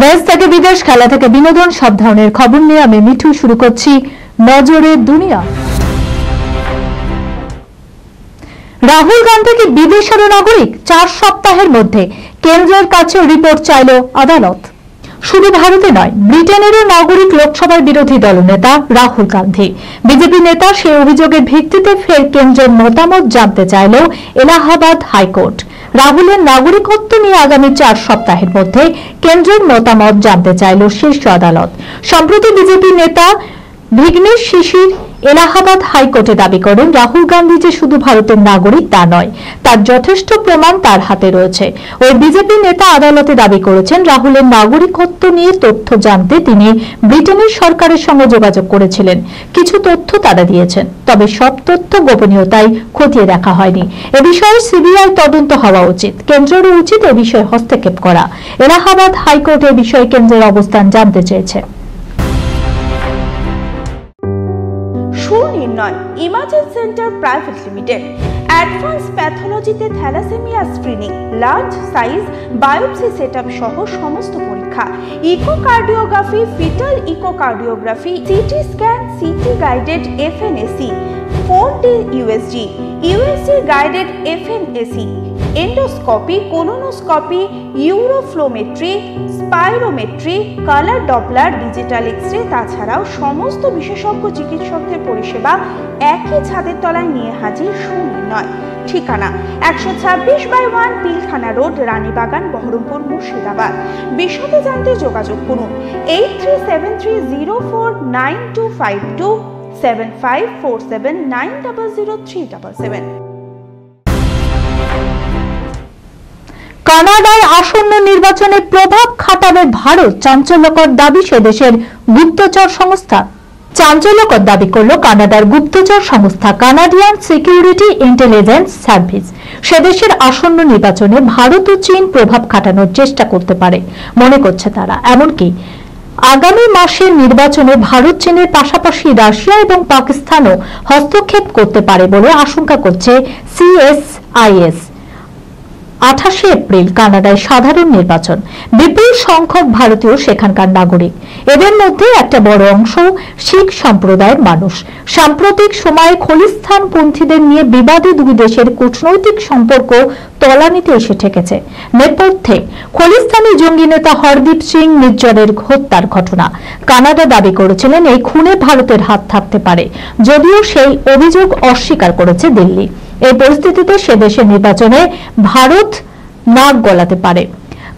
দেশ থেকে বিদেশ, খেলা থেকে বিনোদন, সব ধরনের খবর নিয়ে আমি মিঠু শুরু করছি নজরের দুনিয়া। রাহুল গান্ধীকে বিদেশের নাগরিক 4 সপ্তাহের মধ্যে কেন্দ্রের কাছে রিপোর্ট চাইল আদালত। শুধু ভারতে নয়, ব্রিটেনেরও নাগরিক লোকসভার বিরোধী দলনেতা রাহুল গান্ধী। বিজেপি নেতা সেই অভিযোগের ভিত্তিতে ফের কেন্দ্রের মতামত জানতে চাইল এলাহাবাদ হাইকোর্ট। রাহুলের নাগরিকত্ব নিয়ে আগামী 4 সপ্তাহের মধ্যে কেন্দ্রের মতামত জানতে চাইল শীর্ষ আদালত। সম্প্রতি বিজেপি নেতা ভিঘ্নেশ শিশির এলাহাবাদ হাইকোর্টে দাবি করেন, রাহুল গান্ধী যে শুধু ভারতের নাগরিক তা নয়, তার যথেষ্ট প্রমাণ তার হাতে রয়েছে। ওই বিজেপি নেতা আদালতে দাবি করেছেন, রাহুলের নাগরিকত্ব নিয়ে তথ্য জানতে তিনি ব্রিটেনের সরকারের সঙ্গে যোগাযোগ করেছিলেন। কিছু তথ্য তারা দিয়েছেন, তবে সব তথ্য গোপনীয়তায় খতিয়ে দেখা হয়নি। এ বিষয়ে সিবিআই তদন্ত হওয়া উচিত। কেন্দ্রেরও উচিত এ বিষয়ে হস্তক্ষেপ করা। এলাহাবাদ হাইকোর্ট এ বিষয়ে কেন্দ্রের অবস্থান জানতে চেয়েছে। Sunirnoy imaging centre private limited advance প্যাথোলজিতে thalassaemia screening, large size biopsy setup সহ সমস্ত পরীক্ষা, echocardiography, fetal echocardiography, CT scan, CT guided FNAC, 4D USG guided FNAC, endoscopy, colonoscopy, uroflowmetry, spirometry, colour Doppler, digital X-ray, তাছাড়াও সমস্ত বিশেষজ্ঞ চিকিৎসকদের পরিষেবা একই ছাদের তলায় নিয়ে হাজির সুনির্ণয়। ঠিকানা 126/1 পিলখানা রোড, রানীবাগান, বহরমপুর, মুর্শিদাবাদ। বিশদে জানতে যোগাযোগ করুন 8373049252 7547900377। কানাডায় আসন্ন নির্বাচনে প্রভাব খাটাবে ভারত, চাঞ্চল্যকর দাবি সে দেশের গুপ্তচর সংস্থা। চাঞ্চল্যকর দাবি করল কানাডার গুপ্তচর সংস্থা কানাডিয়ান সিকিউরিটি ইন্টেলিজেন্স সার্ভিস। সে দেশের আসন্ন নির্বাচনে ভারত ও চীন প্রভাব খাটানোর চেষ্টা করতে পারে মনে করছে তারা। এমনকি আগামী মাসের নির্বাচনে ভারত চীনের পাশাপাশি রাশিয়া এবং পাকিস্তানও হস্তক্ষেপ করতে পারে বলে আশঙ্কা করছে সিএসআইএস। 28 এপ্রিল কানাডায় সাধারণ নির্বাচন। বিপুল সংখ্যক ভারতীয় সেখানকার নাগরিক, এদের মধ্যে একটা বড় অংশ শিখ সম্প্রদায়ের মানুষ। সাম্প্রতিক সময়ে খলিস্তানপন্থীদের নিয়ে বিবাদী দুই দেশের কূটনৈতিক সম্পর্ক তলানিতে এসে ঠেকেছে। নেপথ্যে খলিস্তানি জঙ্গি নেতা হরদীপ সিং নিজ্জরের হত্যার ঘটনা। কানাডা দাবি করেছিলেন এই খুনে ভারতের হাত থাকতে পারে, যদিও সেই অভিযোগ অস্বীকার করেছে দিল্লি। এই পরিস্থিতিতে সে দেশের নির্বাচনে ভারত নাক গলাতে পারে।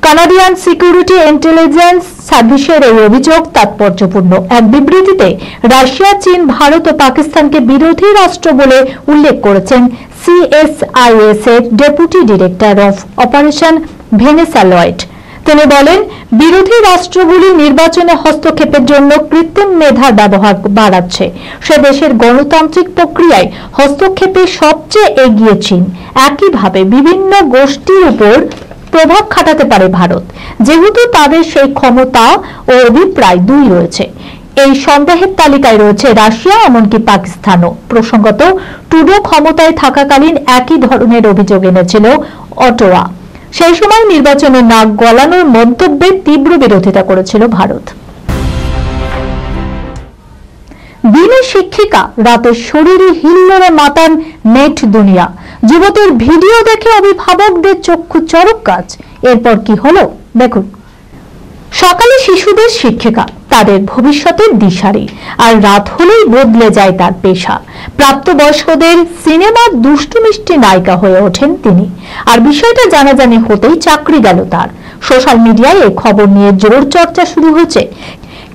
কানাডিয়ান সিকিউরিটি ইন্টেলিজেন্স সার্ভিসের এই অভিযোগ তাৎপর্যপূর্ণ। এক বিবৃতিতে রাশিয়া, চীন, ভারত ও পাকিস্তানকে বিরোধী রাষ্ট্র বলে উল্লেখ করেছেন সিএসআইএস এর deputy director of operation Vanessa Lloyd. তিনি বলেন, বিরোধী রাষ্ট্রগুলি নির্বাচনে হস্তক্ষেপের জন্য কৃত্রিম মেধার ব্যবহার বাড়াচ্ছে। সে দেশের গণতান্ত্রিক প্রক্রিয়ায় হস্তক্ষেপে সবচেয়ে এগিয়ে চীন। একইভাবে বিভিন্ন গোষ্ঠীর উপর প্রভাব খাটাতে পারে ভারত, যেহেতু তাদের সেই ক্ষমতা ও অভিপ্রায় দুই রয়েছে। এই সন্দেহের তালিকায় রয়েছে রাশিয়া, এমনকি পাকিস্তানও। প্রসঙ্গত, ট্রুডো ক্ষমতায় থাকাকালীন একই ধরনের অভিযোগ এনেছিল অটোয়া। সেই সময় নির্বাচনে নাক গলানোর মন্তব্যের তীব্র বিরোধিতা করেছিল ভারত। দিনে শিক্ষিকা, রাতে শরীরে হিল্লোড়ে মাতান নেট দুনিয়া। যুবতীর ভিডিও দেখে অভিভাবকদের চক্ষু চড়ক গাছ। এরপর কি হলো দেখুন। সকালে শিশুদের শিক্ষিকা, তাদের ভবিষ্যতের দিশারি, আর রাত হলেই বদলে যায় তার পেশা। প্রাপ্তবয়স্কদের সিনেমার দুষ্টু মিষ্টি নায়িকা হয়ে ওঠেন তিনি। আর বিষয়টা জানাজানি হতেই চাকরি গেল তার। সোশ্যাল মিডিয়ায় এই খবর নিয়ে জোর চর্চা শুরু হয়েছে।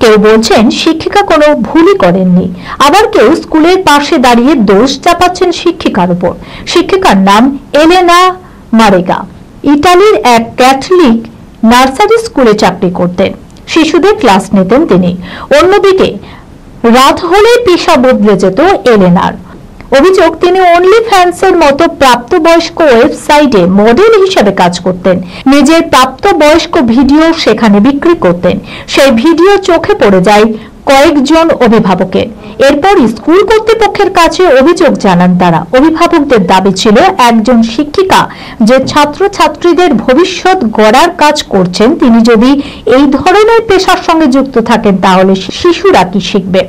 কেউ বলছেন শিক্ষিকা কোনো ভুলই করেননি, আবার কেউ স্কুলের পাশে দাঁড়িয়ে দোষ চাপাচ্ছেন শিক্ষিকার উপর। শিক্ষিকার নাম এলেনা মারেগা। ইতালির এক ক্যাথলিক নার্সারি স্কুলে চাকরি করতেন, শিশুদের ক্লাস নিতেন তিনি। অন্যদিকে রাত হলেই পেশা বদলে যেত এলেনার। অভিযোগ, তিনি অনলি ফ্যান্সের মতো প্রাপ্তবয়স্ক ওয়েবসাইটে মডেল হিসেবে কাজ করতেন। নিজের প্রাপ্তবয়স্ক ভিডিও সেখানে বিক্রি করতেন। সেই ভিডিও চোখে পড়ে যায় কয়েকজন অভিভাবকের। এরপর স্কুল কর্তৃপক্ষের কাছে অভিযোগ জানান তারা। অভিভাবকদের দাবি ছিল একজন শিক্ষিকা যে ছাত্রছাত্রীদের ভবিষ্যৎ গড়ার কাজ করছেন, তিনি যদি এই ধরনের পেশার সঙ্গে যুক্ত থাকেন তাহলে শিশুরা কি শিখবে।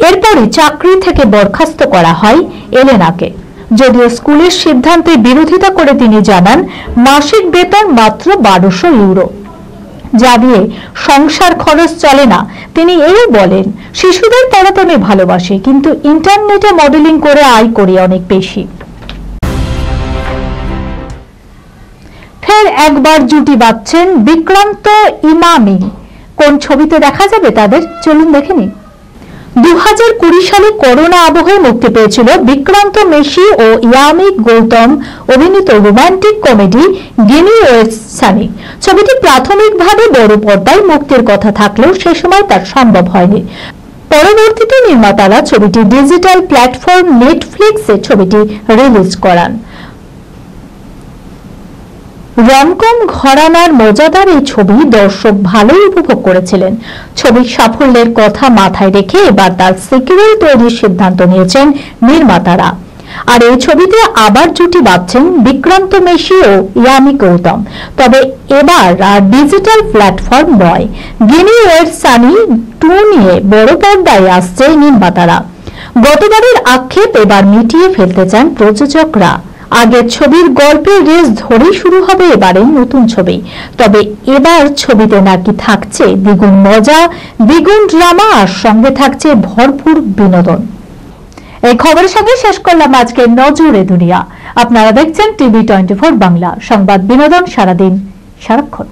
এরপরই চাকরি থেকে বরখাস্ত করা হয় এলেনাকে। যদিও স্কুলের সিদ্ধান্তের বিরোধিতা করে তিনি জানান মাসিক বেতন মাত্র 1200 ইউরো, যা দিয়ে সংসার খরচ চলে না। তিনি এও বলেন, শিশুদের পড়াতে আমি ভালোবাসি, কিন্তু ইন্টারনেটে মডেলিং করে আয় করি অনেক বেশি। ফের একবার জুটি বাঁধছেন বিক্রান্ত ইমামি। কোন ছবিতে দেখা যাবে তাদের, চলুন দেখে নিই। 2020 সালে করোনা আবহে মুক্তি পেয়েছিল বিক্রান্ত মেশি ও ইয়ামিক গৌতম অভিনীত রোমান্টিক কমেডি গিনি ওয়েটস সানি। ছবিটি প্রাথমিকভাবে বড় পর্দায় মুক্তির কথা থাকলেও সে সময় তার সম্ভব হয়নি। পরবর্তীতে নির্মাতারা ছবিটি ডিজিটাল প্ল্যাটফর্ম নেটফ্লিক্সে ছবিটি রিলিজ করান। রমকম ঘরানার মজাদার এই ছবি দর্শক ভালোই উপভোগ করেছিলেন। ছবির সাফল্যের কথা মাথায় রেখে এবার তার সিকুয়েল তৈরির সিদ্ধান্ত নিয়েছেন নির্মাতারা। আর এই ছবিতে আবার জুটি বাঁধছেন বিক্রান্ত মেশি ও ইয়ামি গৌতম। তবে এবার আর ডিজিটাল প্ল্যাটফর্ম নয়, গিনি ওয়েটস সানি 2 নিয়ে বড় পর্দায় আসছে নির্মাতারা। গতবারের আক্ষেপ এবার মিটিয়ে ফেলতে চান প্রযোজকরা। আগের ছবির গল্পের রেস ধরেই শুরু হবে এবারে নতুন ছবি। তবে এবার ছবিতে নাকি থাকছে দ্বিগুণ মজা, দ্বিগুণ ড্রামা, আর সঙ্গে থাকছে ভরপুর বিনোদন। এই খবরের সঙ্গে শেষ করলাম আজকে নজরে দুনিয়া। আপনারা দেখছেন টিভি 24 বাংলা, সংবাদ বিনোদন সারাদিন সারাক্ষণ।